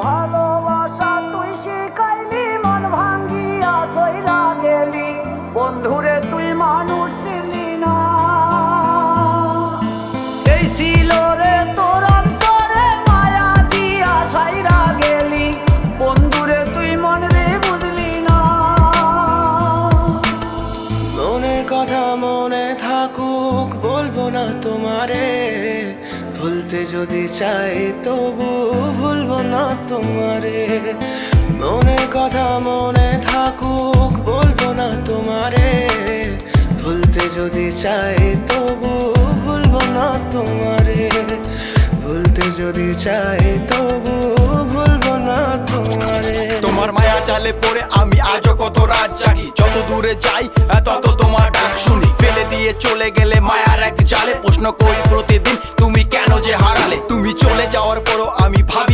ভালোবাসা তুই শিখাইলি, মন ভাঙ্গিয়া চইলা গেলি, বন্ধুরে তুই মানুষ ছিলি না। এই ছিল রে তোর অন্তরে মায়া দিয়া ছাইরা গেলি, বন্ধুরে তুই মন রে বুঝলি না। মনের কথা মনে থাকুক বলবো না তোমারে, ভুলতে যদি চাই তবু ভুলবো না তোমারে। মনের কথা মনে থাকুক বলবো না তোমারে, ভুলতে যদি চাই তবু ভুলবো না তোমারে। ভুলতে যদি চাই তবু ভুলবো না তোমারে। তোমার মায়া জালে পড়ে আমি আজও কত রাত জাগি, যত দূরে যাই তত তোমার ডাক শুনি। ফেলে দিয়ে চলে গেলে মায়ার এক জালে, প্রশ্ন করি প্রতিদিন তুমি কেন যে হারালে। তুমি চলে যাওয়ার পরও